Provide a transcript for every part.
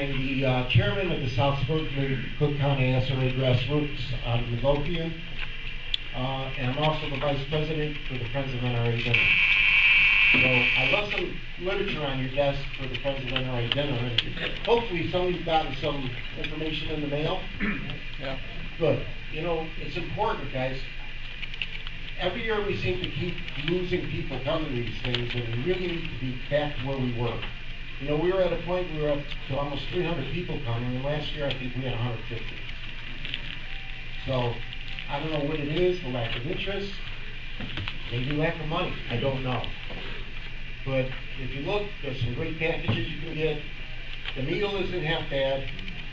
I'm the chairman of the South Spokane Cook County SRA Grassroots out of Midlothian, and I'm also the vice president for the Friends of NRA Dinner. So I left some literature on your desk for the Friends of NRA Dinner, and hopefully some of you've gotten some information in the mail. Yeah. Good. You know, it's important, guys. Every year we seem to keep losing people coming to these things, and we really need to be back to where we were. You know, we were at a point we were up to almost 300 people coming, and last year I think we had 150. So, I don't know what it is, the lack of interest, maybe lack of money, I don't know. But if you look, there's some great packages you can get. The meal isn't half bad.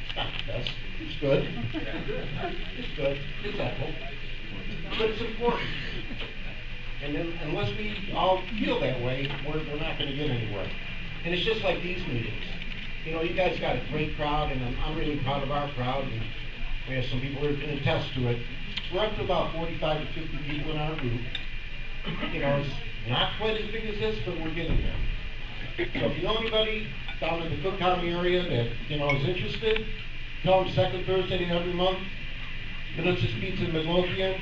It's not the best. It's good. It's good. It's edible. But it's important. And then, unless we all feel that way, we're not going to get anywhere. And it's just like these meetings. You know, you guys got a great crowd, and I'm really proud of our crowd, and we have some people who can attest to it. We're up to about 45 to 50 people in our group. You know, it's not quite as big as this, but we're getting there. So if you know anybody down in the Cook County area that, you know, is interested, tell them second Thursday of every month, Vanessa's Pizza in Midlothian,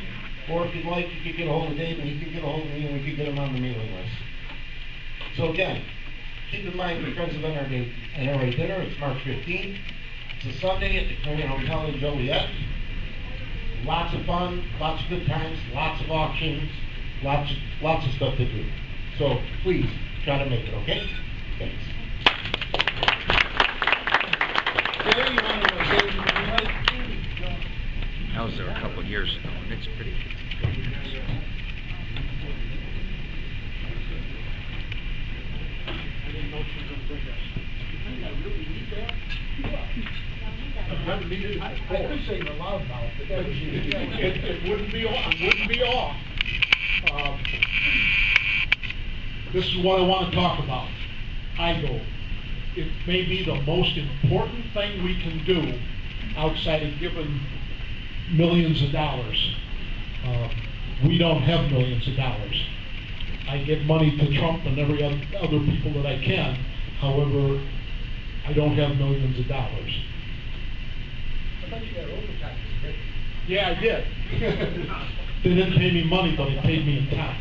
or if you'd like, you could get a hold of Dave, and he could get a hold of me, and we could get him on the mailing list. So again, keep in mind the Friends of NRA Dinner, it's March 15th. It's a Sunday at the Korean Hotel in Joliet. Lots of fun, lots of good times, lots of auctions, lots of stuff to do. So please, try to make it, okay? Thanks. I was there a couple of years ago, and it's pretty good. I could say in a loudmouth, but it wouldn't be off. It wouldn't be off. This is what I want to talk about. Heckle. It may be the most important thing we can do outside of giving millions of dollars. We don't have millions of dollars. I give money to Trump and every other people that I can. However, I don't have millions of dollars. I thought you got overtime. Yeah, I did. They didn't pay me money, but they paid me in time.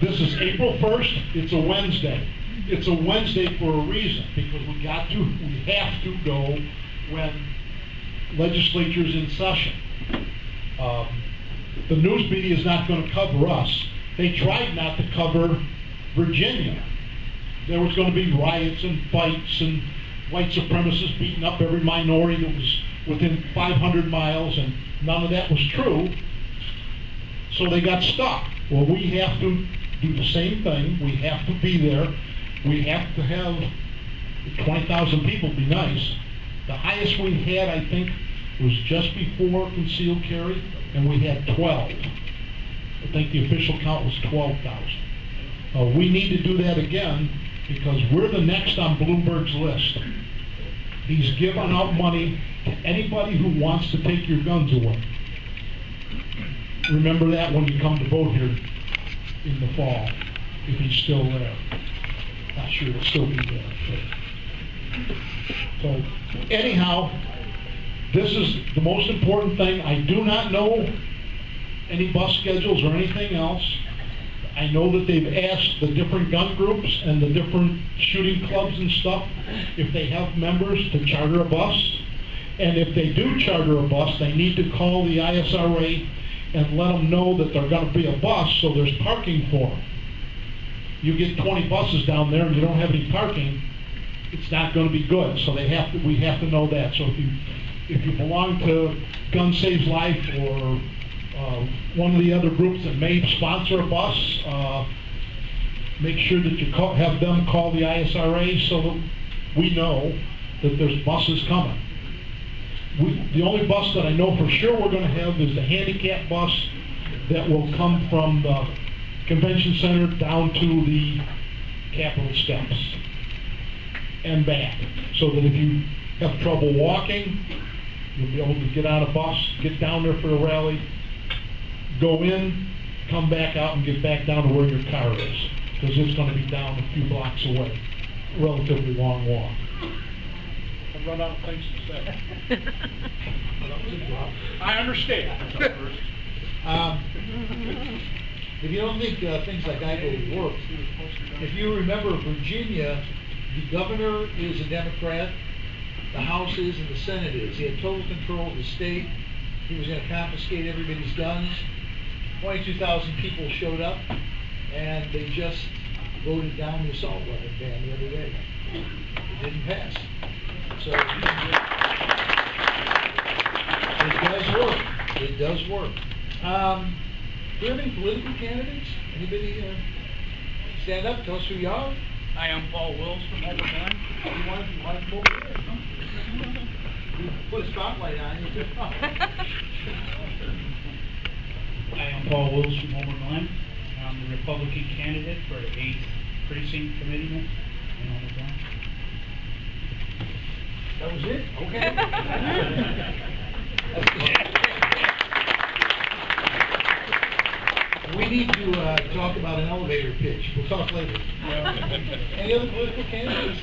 This is April 1st. It's a Wednesday. It's a Wednesday for a reason, because we have to go when legislature's in session. The news media is not going to cover us. They tried not to cover Virginia. There was going to be riots and fights and white supremacists beating up every minority that was within 500 miles, and none of that was true. So they got stuck. Well, we have to do the same thing. We have to be there. We have to have 20,000 people, be nice. The highest we had, I think, was just before concealed carry, and we had 12. I think the official count was 12,000. We need to do that again, because we're the next on Bloomberg's list. He's giving out money to anybody who wants to take your guns away. Remember that when you come to vote here in the fall, if he's still there. Not sure he'll still be there. So anyhow, this is the most important thing. I do not know any bus schedules or anything else. I know that they've asked the different gun groups and the different shooting clubs and stuff if they have members to charter a bus. And if they do charter a bus, they need to call the ISRA and let them know that they're gonna be a bus, so there's parking for them. You get 20 buses down there and you don't have any parking, it's not gonna be good, so we have to know that. So if you belong to Gun Saves Life or one of the other groups that may sponsor a bus, make sure that you have them call the ISRA so that we know that there's buses coming. The only bus that I know for sure we're going to have is the handicap bus that will come from the convention center down to the Capitol steps and back, so that if you have trouble walking, you'll be able to get on a bus, get down there for a rally, go in, come back out and get back down to where your car is, because it's going to be down a few blocks away. Relatively long walk. I've run out of things to say. I understand. If you don't think things like Heckle work, if you remember Virginia, the governor is a Democrat, the House is, and the Senate is. He had total control of the state. He was going to confiscate everybody's guns. 22,000 people showed up, and they just voted down the assault weapon ban the other day. It didn't pass. So it does work. It does work. Do you have any political candidates? Anybody stand up? Tell us who you are. Hi, I'm Paul Wills from Elwood. You want to come over here? You put a spotlight on you. Hi, I'm Paul Wills from Oberlin. I'm the Republican candidate for the 8th Precinct Committeeman in Oberlin. That was it? Okay. We need to talk about an elevator pitch. We'll talk later. Any other political candidates?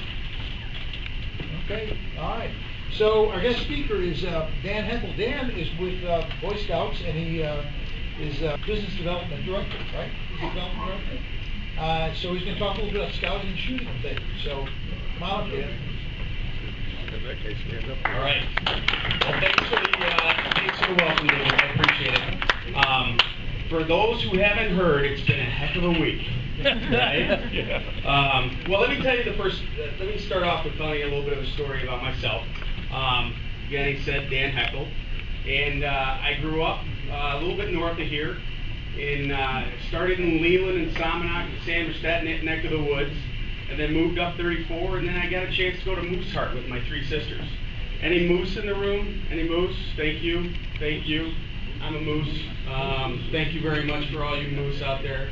Okay, all right. So our guest speaker is Dan Heckle. Dan is with Boy Scouts, and he is business development director, right? Business development director. So he's going to talk a little bit about scouting and shooting and things. So come on up, Dan. All right. Well, thanks for the welcome, David. I appreciate it. For those who haven't heard, it's been a heck of a week, right? Yeah. Well, let me tell you let me start off with telling you a little bit of a story about myself. Again, he said Dan Heckle, and I grew up a little bit north of here. Started in Leland and Somonauk and Sanderstedt neck of the woods, and then moved up 34, and then I got a chance to go to Mooseheart with my 3 sisters. Any moose in the room? Any moose? Thank you. Thank you. I'm a moose. Thank you very much for all you moose out there.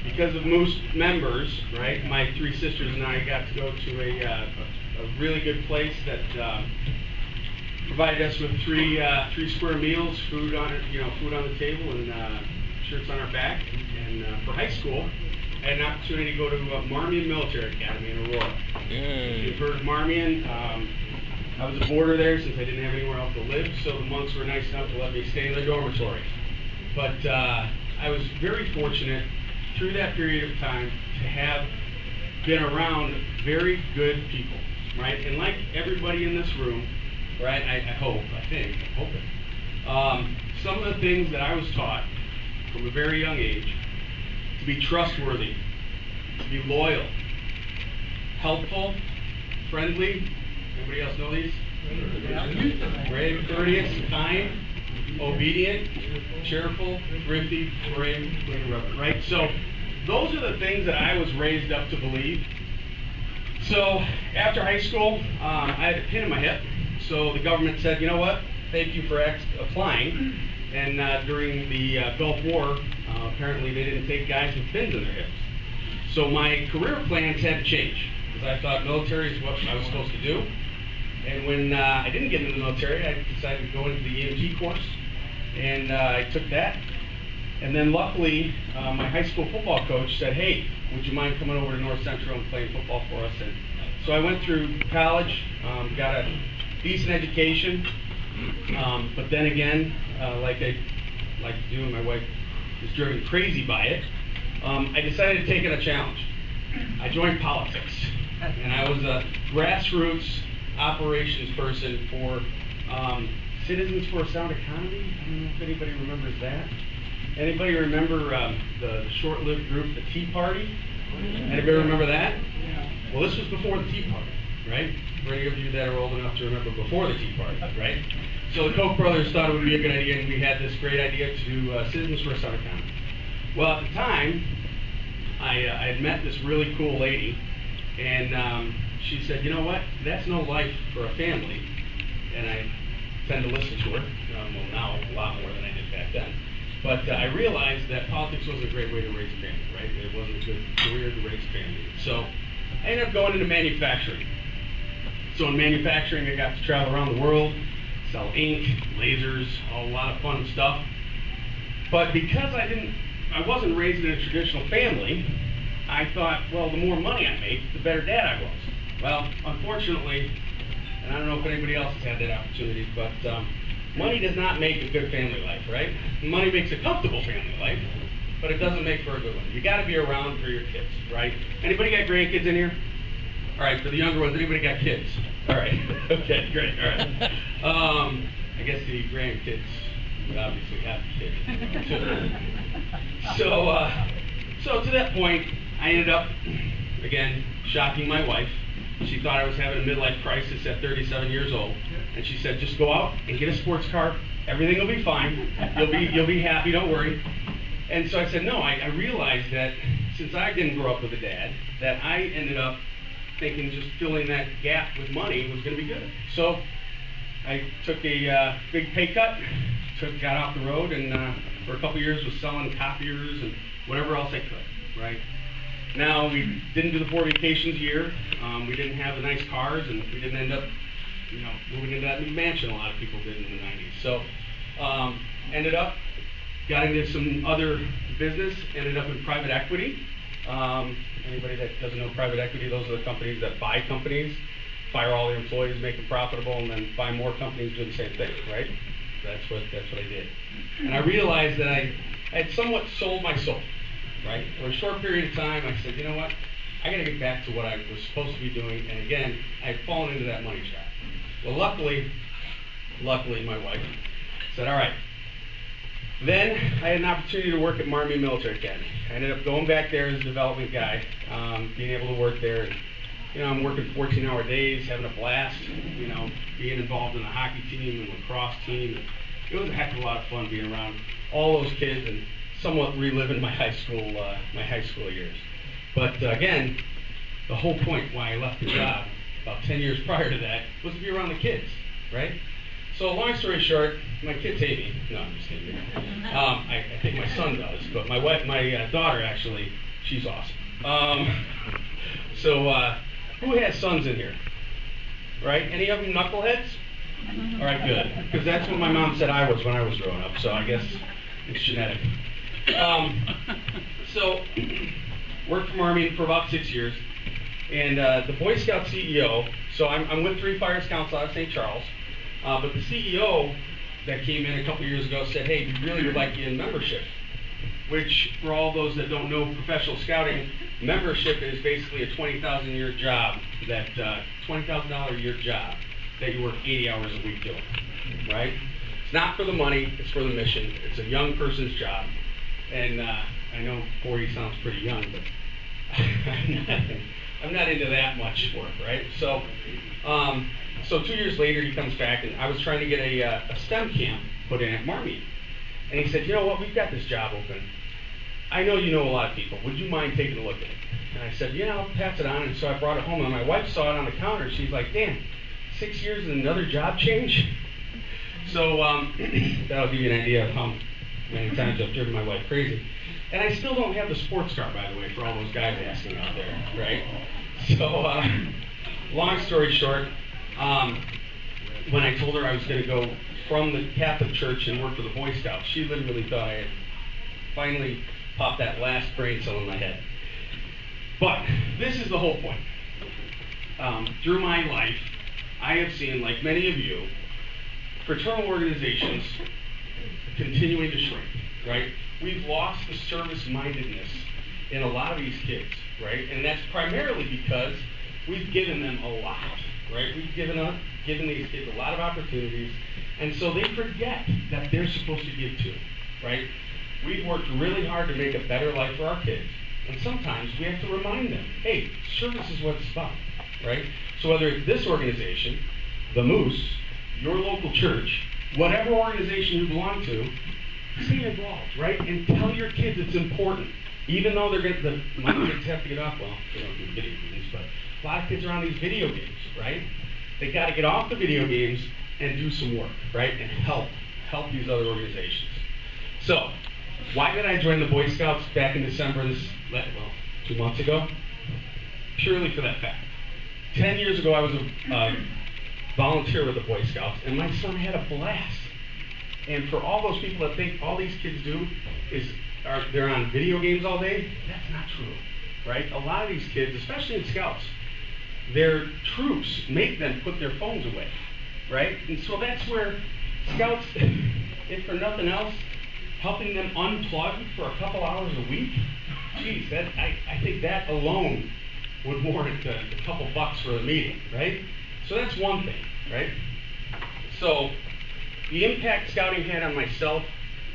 Because of moose members, right, my 3 sisters and I got to go to a really good place that provided us with 3 square meals, food on the table, and shirts on our back. And for high school, I had an opportunity to go to Marmion Military Academy in Aurora. If you've heard of Marmion, I was a boarder there since I didn't have anywhere else to live, so the monks were nice enough to let me stay in their dormitory. But I was very fortunate through that period of time to have been around very good people, right? And like everybody in this room, right, I'm hoping, some of the things that I was taught from a very young age, to be trustworthy, to be loyal, helpful, friendly. Anybody else know these? Brave, courteous, kind, obedient, cheerful, thrifty, brave, right? So those are the things that I was raised up to believe. So after high school, I had a pin in my hip. So the government said, you know what? Thank you for applying. And during the Gulf War, apparently they didn't take guys with pins in their hips. So my career plans had to change, because I thought military is what I was supposed to do. And when I didn't get into the military, I decided to go into the EMT course, and I took that. And then luckily, my high school football coach said, hey, would you mind coming over to North Central and playing football for us? And so I went through college, got a decent education, but then again, like I like to do, and my wife was driven crazy by it, I decided to take on a challenge. I joined politics, and I was a grassroots operations person for Citizens for a Sound Economy. I don't know if anybody remembers that. Anybody remember the short-lived group, the Tea Party? Anybody remember that? Well, this was before the Tea Party, right? For any of you that are old enough to remember before the Tea Party, right? So the Koch brothers thought it would be a good idea, and we had this great idea to do Citizens for a Sound Economy. Well, at the time, I had met this really cool lady, and she said, you know what, that's no life for a family. And I tend to listen to her, well now a lot more than I did back then. But I realized that politics wasn't a great way to raise a family, right? It wasn't a good career to raise a family. So I ended up going into manufacturing. So in manufacturing, I got to travel around the world, sell ink, lasers, a lot of fun stuff. But because I wasn't raised in a traditional family, I thought, well, the more money I make, the better dad I was. Well, unfortunately, and I don't know if anybody else has had that opportunity, but money does not make a good family life, right? Money makes a comfortable family life, but it doesn't make for a good one. You got to be around for your kids, right? Anybody got grandkids in here? All right, for the younger ones, anybody got kids? All right, okay, great, all right. I guess the grandkids would obviously have kids, too. So to that point, I ended up, again, shocking my wife. She thought I was having a midlife crisis at 37 years old, and she said, just go out and get a sports car. Everything will be fine. You'll be happy, don't worry. And so I said, no, I realized that since I didn't grow up with a dad, that I ended up thinking just filling that gap with money was going to be good. So I took a big pay cut, got off the road, and for a couple years was selling copiers and whatever else I could, right? Now, we didn't do the 4 vacations a year. We didn't have the nice cars, and we didn't end up, moving into that new mansion a lot of people did in the 90s. So, ended up, got into some other business, ended up in private equity. Anybody that doesn't know private equity, those are the companies that buy companies, fire all the employees, make them profitable, and then buy more companies doing the same thing, right? That's what I did. And I realized that I had somewhat sold my soul. Right? For a short period of time, I said, you know what? I got to get back to what I was supposed to be doing. And again, I had fallen into that money trap. Well, luckily, my wife said, all right. Then I had an opportunity to work at Marmy Military Academy. I ended up going back there as a development guy, being able to work there. And, I'm working 14-hour days, having a blast, being involved in the hockey team and lacrosse team. And it was a heck of a lot of fun being around all those kids and somewhat reliving my high school years. But again, the whole point why I left the job about 10 years prior to that was to be around the kids, right? So long story short, my kids hate me. No, I'm just kidding. I think my son does, but my daughter actually, she's awesome. Who has sons in here? Right? Any of them knuckleheads? All right, good. Because that's what my mom said I was when I was growing up, so I guess it's genetic. So, worked for Army for about 6 years, and the Boy Scout CEO, so I'm with Three Fires Council out of St. Charles, but the CEO that came in a couple years ago said, hey, we really would like you in membership, which for all those that don't know professional scouting, membership is basically a $20,000 a year job, that $20,000 a year job that you work 80 hours a week doing, right? It's not for the money, it's for the mission. It's a young person's job. And I know 40 sounds pretty young, but I'm not into that much work, right? So 2 years later, he comes back, and I was trying to get a STEM camp put in at Marmy. And he said, you know what, we've got this job open. I know you know a lot of people. Would you mind taking a look at it? And I said, yeah, I'll pass it on. And so I brought it home, and my wife saw it on the counter. She's like, Dan, 6 years and another job change? So that'll give you an idea of how many times I've driven my wife crazy. And I still don't have the sports car, by the way, for all those guys asking out there, right? So long story short, when I told her I was going to go from the Catholic Church and work for the Boy Scouts, she literally thought I had finally popped that last brain cell in my head. But this is the whole point. Through my life, I have seen, like many of you, fraternal organizations continuing to shrink, right? We've lost the service-mindedness in a lot of these kids, right? And that's primarily because we've given them a lot, right? We've given these kids a lot of opportunities, and so they forget that they're supposed to give too, right? We've worked really hard to make a better life for our kids, and sometimes we have to remind them, hey, service is what it's about, right? So whether it's this organization, the Moose, your local church, whatever organization you belong to, stay involved, right? And tell your kids it's important. Even though the kids have to get off, well, they don't do video games, but a lot of kids are on these video games, right? They got to get off the video games and do some work, right? And help these other organizations. So, why did I join the Boy Scouts back in December, 2 months ago? Purely for that fact. 10 years ago, I was a volunteer with the Boy Scouts, and my son had a blast. And for all those people that think all these kids do is they're on video games all day, that's not true, right? A lot of these kids, especially in Scouts, their troops make them put their phones away, right? And so that's where Scouts, if for nothing else, helping them unplug for a couple hours a week, geez, I think that alone would warrant a couple bucks for a meeting, right? So that's one thing, right? So the impact scouting had on myself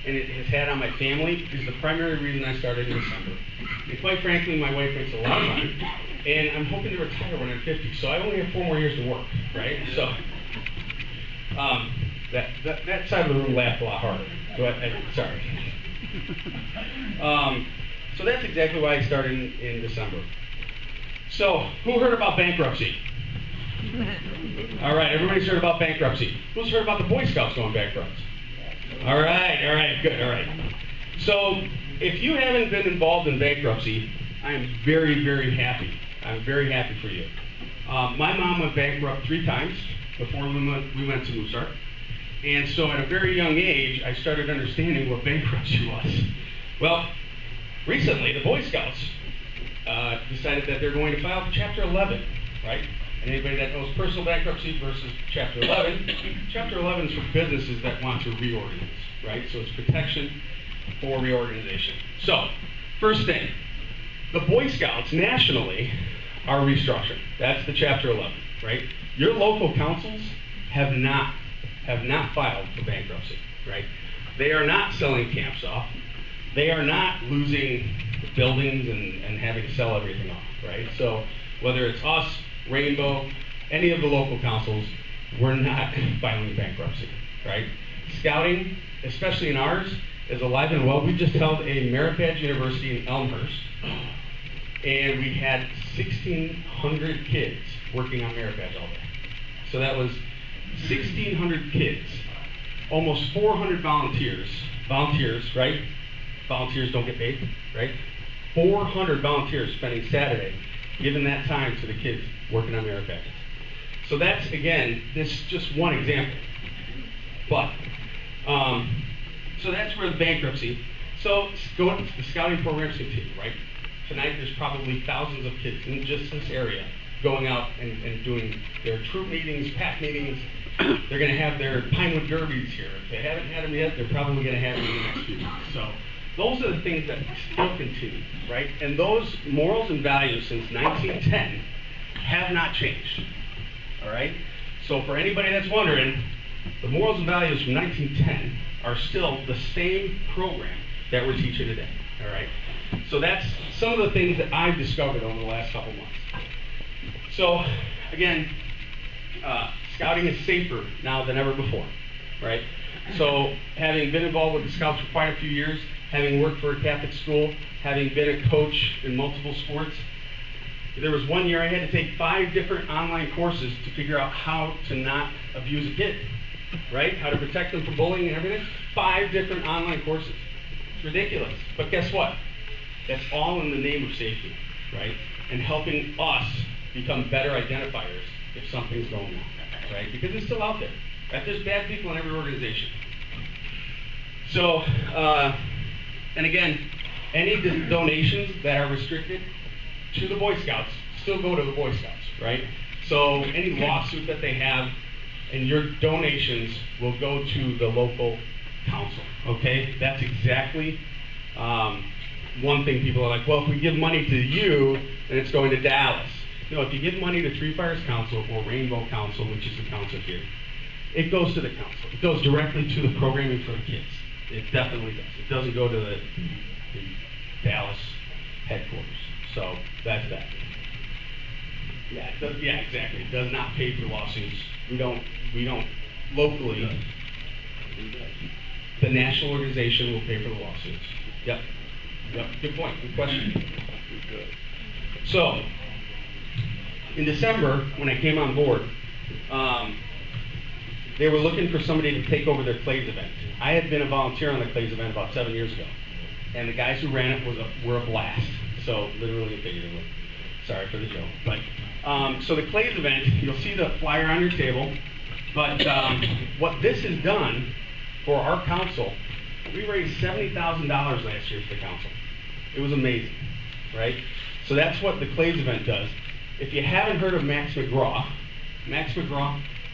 and it has had on my family is the primary reason I started in December. And quite frankly, my wife makes a lot of money, and I'm hoping to retire when I'm 50, so I only have 4 more years to work, right? So that side of the room laughed a lot harder. Sorry. So that's exactly why I started in December. So, who heard about bankruptcy? All right, everybody's heard about bankruptcy. Who's heard about the Boy Scouts going bankrupt? All right, good, all right. So, if you haven't been involved in bankruptcy, I am very, very happy. I'm very happy for you. My mom went bankrupt 3 times before we went to Moose Ark. And so at a very young age, I started understanding what bankruptcy was. Well, recently, the Boy Scouts decided that they're going to file for Chapter 11, right? And anybody that knows personal bankruptcy versus Chapter 11, Chapter 11 is for businesses that want to reorganize, right? So it's protection for reorganization. So, first thing, the Boy Scouts nationally are restructuring. That's the Chapter 11, right? Your local councils have not filed for bankruptcy, right? They are not selling camps off. They are not losing buildings and having to sell everything off, right? So whether it's us, Rainbow, any of the local councils, we're not filing bankruptcy, right? Scouting, especially in ours, is alive and well. We just held a Merit Badge University in Elmhurst, and we had 1,600 kids working on Merit Badge all day. So that was 1,600 kids, almost 400 volunteers, right? Volunteers don't get paid, right? 400 volunteers spending Saturday giving that time to the kids working on Merit Badges. So that's, again, this is just one example. But, so that's where the bankruptcy. So the scouting programs continue, right? Tonight there's probably thousands of kids in just this area going out and doing their troop meetings, pack meetings. They're going to have their Pinewood Derbies here. If they haven't had them yet, they're probably going to have them in the next few weeks. So those are the things that still continue, right? And those morals and values since 1910 have not changed, all right? So for anybody that's wondering, the morals and values from 1910 are still the same program that we're teaching today, all right? So that's some of the things that I've discovered over the last couple months. So, again, scouting is safer now than ever before, right? So, having been involved with the Scouts for quite a few years, having worked for a Catholic school, having been a coach in multiple sports, there was one year I had to take 5 different online courses to figure out how to not abuse a kid, right? How to protect them from bullying and everything. 5 different online courses. It's ridiculous. But guess what? That's all in the name of safety, right? And helping us become better identifiers if something's going on, right? Because it's still out there, right? There's bad people in every organization. So, and again, any donations that are restricted to the Boy Scouts still go to the Boy Scouts, right? So any lawsuit that they have and your donations will go to the local council, okay? That's exactly one thing people are like, well, if we give money to you, then it's going to Dallas. you know, if you give money to Three Fires Council or Rainbow Council, which is the council here, it goes to the council. It goes directly to the programming for the kids. It definitely does. It doesn't go to the Dallas headquarters. So that's that. Yeah, it does, yeah, exactly. It does not pay for lawsuits. We don't locally. The national organization will pay for the lawsuits. Yep. Yep. Good point. Good question. So, in December, when I came on board, they were looking for somebody to take over their Clays event. I had been a volunteer on the Clays event about 7 years ago, and the guys who ran it were a blast. So, literally and figuratively. Sorry for the joke. But so the Clays event, you'll see the flyer on your table. But what this has done for our council, we raised $70,000 last year for the council. It was amazing, right? So that's what the Clays event does. If you haven't heard of Max McGraw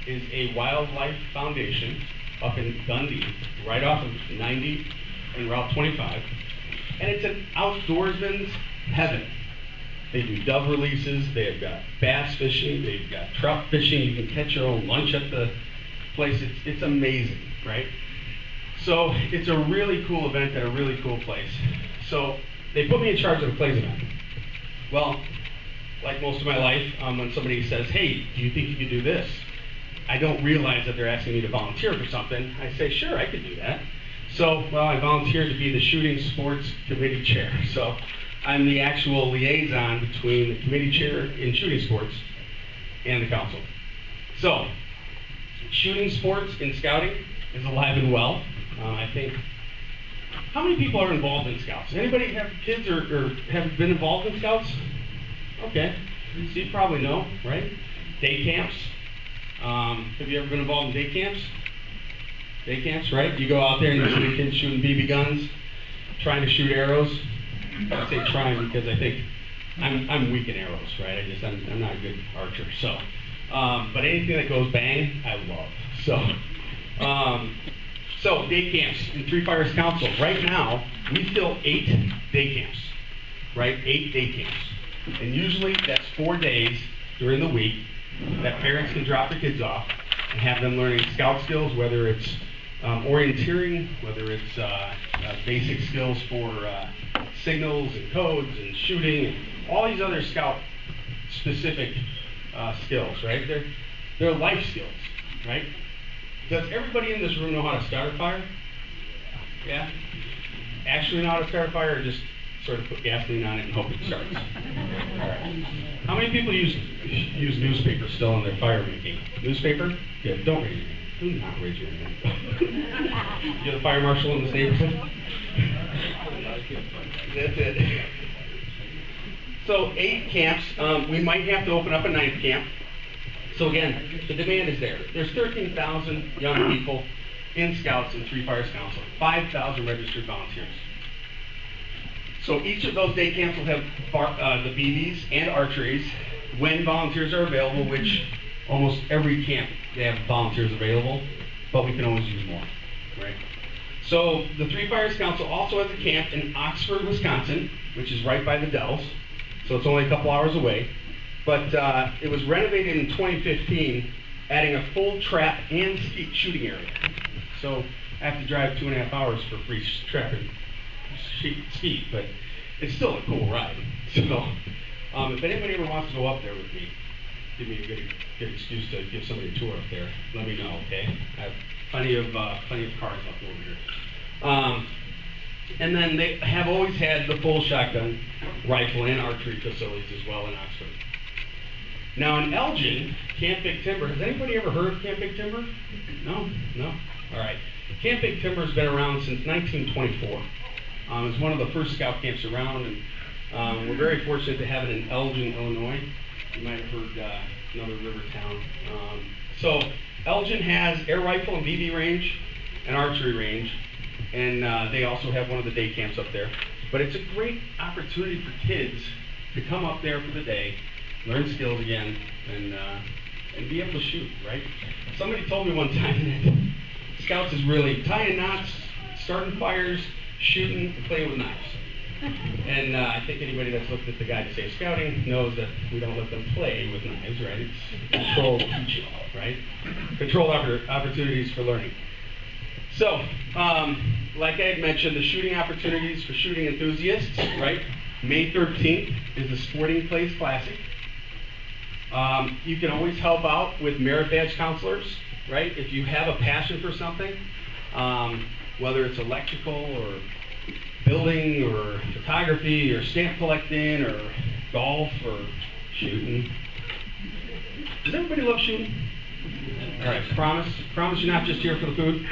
is a wildlife foundation up in Dundee, right off of 90 and Route 25. And it's an outdoorsman's heaven. They do dove releases, they've got bass fishing, they've got trout fishing, you can catch your own lunch at the place. It's amazing, right? So it's a really cool event at a really cool place. So they put me in charge of the Clays event. Well, like most of my life, when somebody says, hey, do you think you could do this? I don't realize that they're asking me to volunteer for something. I say, sure, I could do that. So, well, I volunteered to be the shooting sports committee chair. So I'm the actual liaison between the committee chair in shooting sports and the council. So, shooting sports in scouting is alive and well. I think, how many people are involved in scouts? Anybody have kids or have been involved in scouts? Okay, so you probably know, right? Day camps. Have you ever been involved in day camps? Day camps, right? You go out there and you see kids shooting BB guns, trying to shoot arrows. I say trying because I think I'm weak in arrows, right? I'm not a good archer. So, but anything that goes bang, I love. So day camps in Three Fires Council. Right now, we fill 8 day camps, right? 8 day camps, and usually that's 4 days during the week that parents can drop their kids off and have them learning scout skills, whether it's orienteering, whether it's basic skills for signals and codes and shooting, and all these other scout-specific skills, right? They're life skills, right? Does everybody in this room know how to start a fire? Yeah? Actually know how to start a fire, or just sort of put gasoline on it and hope it starts? All right. How many people use newspaper still in their fire making? Newspaper? Good. Don't raise your hand. Do not raise your hand. You're the fire marshal in this neighborhood? That's it. So 8 camps. We might have to open up a 9th camp. So again, the demand is there. There's 13,000 young people in Scouts and Three Fires Council, 5,000 registered volunteers. So each of those day camps will have the BBs and archeries when volunteers are available, which almost every camp they have volunteers available, but we can always use more, right? So the Three Fires Council also has a camp in Oxford, Wisconsin, which is right by the Dells. So it's only a couple hours away. But it was renovated in 2015, adding a full trap and shooting area. So I have to drive 2.5 hours for free trap and skeet, but it's still a cool ride. So if anybody ever wants to go up there with me, give me a good excuse to give somebody a tour up there, let me know, okay? I have plenty of cars left over here. And then they have always had the full shotgun rifle and archery facilities as well in Oxford. Now in Elgin, Camp Big Timber, has anybody ever heard of Camp Big Timber? No? No? All right. Camp Big Timber has been around since 1924. It's one of the first scout camps around, and we're very fortunate to have it in Elgin, Illinois. You might have heard another river town. So Elgin has air rifle and BB range and archery range, and they also have one of the day camps up there. But it's a great opportunity for kids to come up there for the day, learn skills again, and be able to shoot, right? Somebody told me one time that Scouts is really tying knots, starting fires, shooting, and playing with knives. And I think anybody that's looked at the guide to safe scouting knows that we don't let them play with knives, right? It's controlled teaching, right? Controlled opportunities for learning. So, like I had mentioned, the shooting opportunities for shooting enthusiasts, right? May 13th is the Sporting Clays Classic. You can always help out with merit badge counselors, right? If you have a passion for something, whether it's electrical or building or photography or stamp collecting or golf or shooting. Does everybody love shooting? All right, promise you're not just here for the food?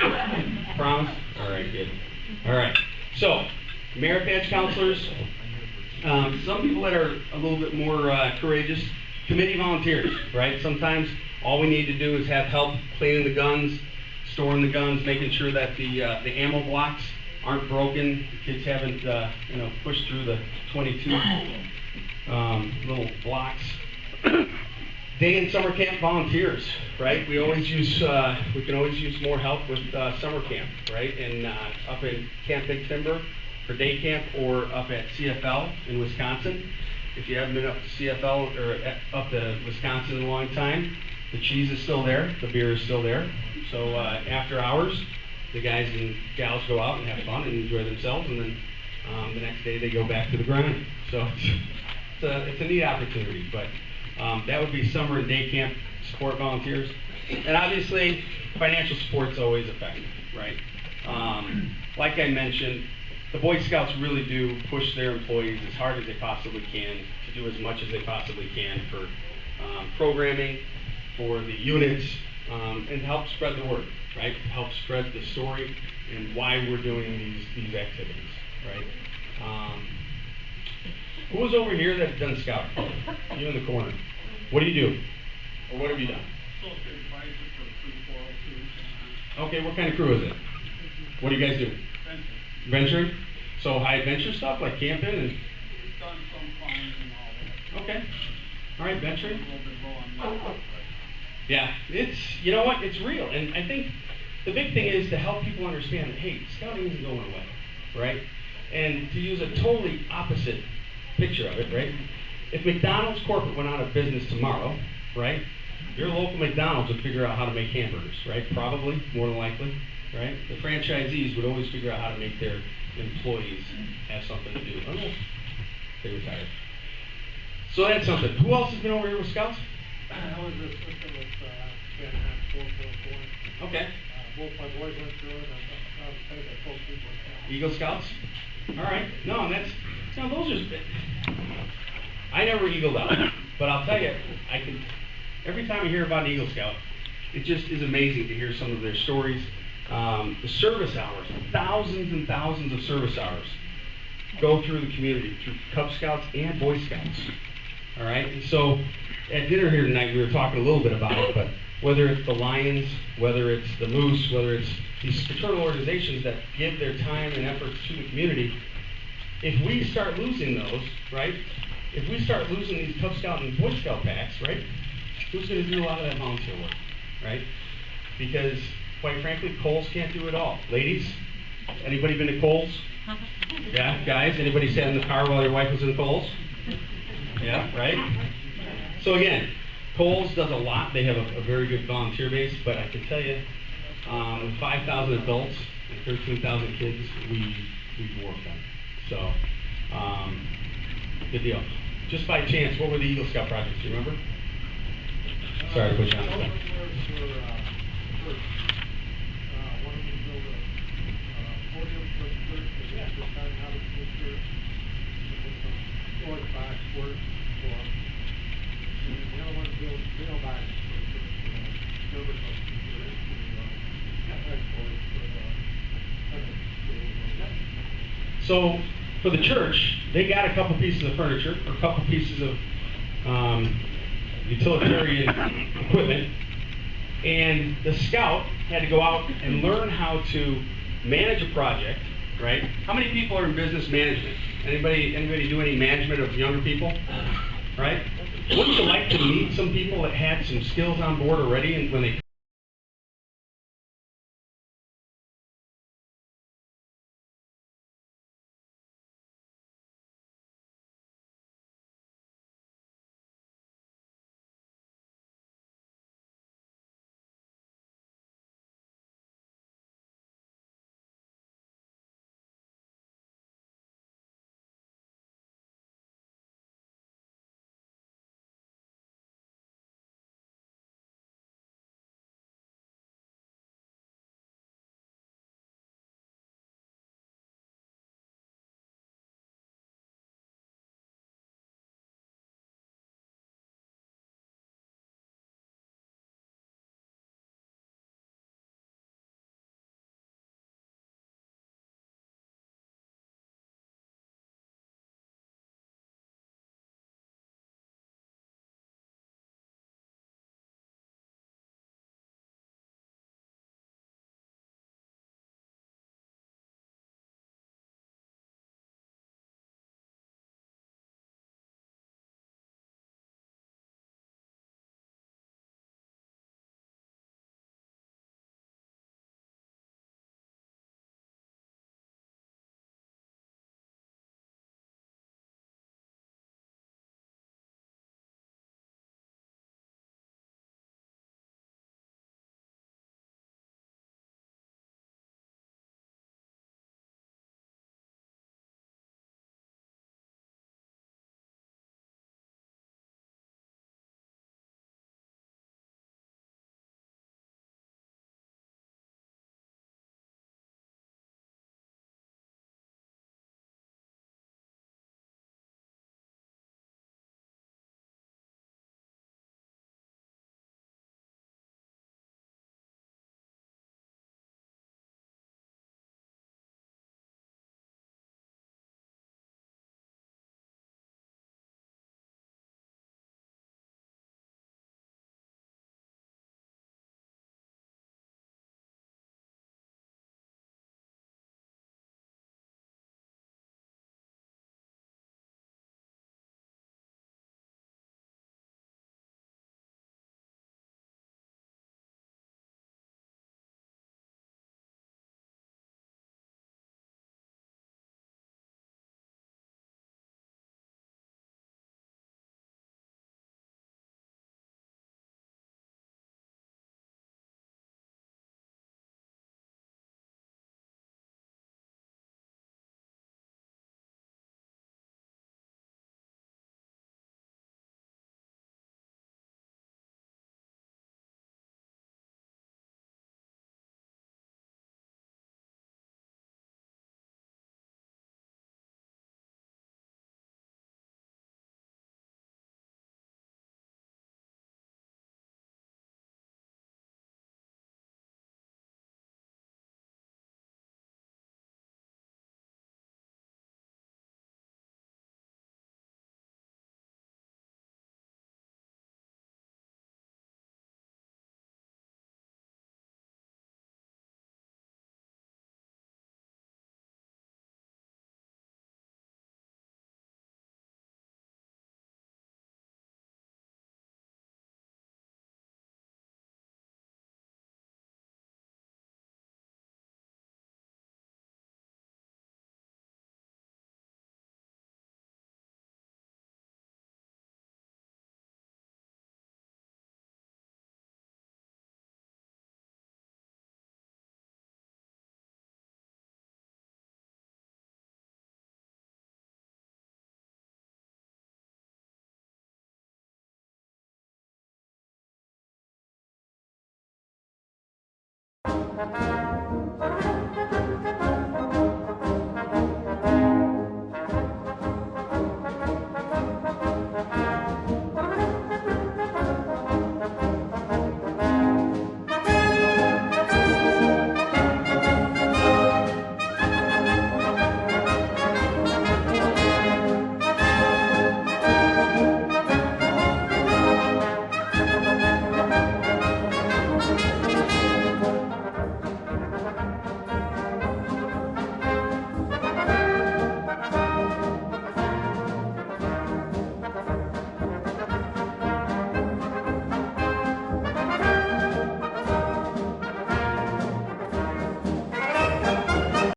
Promise? All right, good. All right, so merit badge counselors, some people that are a little bit more courageous, committee volunteers, right? Sometimes all we need to do is have help cleaning the guns, storing the guns, making sure that the ammo blocks aren't broken, the kids haven't pushed through the 22 little blocks. Day and summer camp volunteers, right? We always use, we can always use more help with summer camp, right? And up in Camp Big Timber for day camp, or up at CFL in Wisconsin. If you haven't been up to CFL or up to Wisconsin in a long time, the cheese is still there, the beer is still there. So after hours, the guys and gals go out and have fun and enjoy themselves, and then the next day they go back to the grind. So it's a neat opportunity, but that would be summer and day camp support volunteers. And obviously, financial support is always effective, right? Like I mentioned, the Boy Scouts really do push their employees as hard as they possibly can to do as much as they possibly can for programming, for the units, and help spread the word, right? Help spread the story and why we're doing these activities, right? Who was over here that's done scouting? You in the corner. What do you do? Or what have you done? Okay, what kind of crew is it? What do you guys do? Venturing? So high adventure stuff like camping and? We've done some climbing and all that. Okay. All right, venturing. A little bit low on that. Yeah, you know what, it's real. And I think the big thing is to help people understand that, hey, scouting isn't going away, right? And to use a totally opposite picture of it, right? If McDonald's corporate went out of business tomorrow, right? Your local McDonald's would figure out how to make hamburgers, right? Probably, more than likely, right? The franchisees would always figure out how to make their employees have something to do, unless they retire. So that's something. Who else has been over here with Scouts? I was a sister with 4 Okay. Both my boys went through it, and I was paid by both people. Eagle Scouts? All right. No, and that's, those are, I never eagled out, but I'll tell you, every time I hear about an Eagle Scout, it just is amazing to hear some of their stories. The service hours, thousands and thousands of service hours go through the community, through Cub Scouts and Boy Scouts. All right, and so at dinner here tonight, we were talking a little bit about it, but whether it's the Lions, whether it's the Moose, whether it's these fraternal organizations that give their time and efforts to the community, if we start losing those, right, if we start losing these Cub Scout and Boy Scout packs, right, who's going to do a lot of that volunteer work, right? Because, quite frankly, Kohl's can't do it all. Ladies, anybody been to Kohl's? Yeah, guys, anybody sat in the car while your wife was in Kohl's? Yeah, right? So again, Kohl's does a lot. They have a very good volunteer base, but I can tell you, with 5,000 adults and 13,000 kids, we dwarf them. So, good deal. Just by chance, what were the Eagle Scout projects? Do you remember? Sorry to put you on the spot. One of them built a podium for the church, and yeah, just kind of how to do the church. With some storage box work for them. And the other one built mailbox for the church, service of the church, headquarters for the So, for the church, they got a couple pieces of furniture, or a couple pieces of utilitarian equipment, and the scout had to go out and learn how to manage a project, right? How many people are in business management? Anybody do any management of younger people? Right? Wouldn't you like to meet some people that had some skills on board already, and when they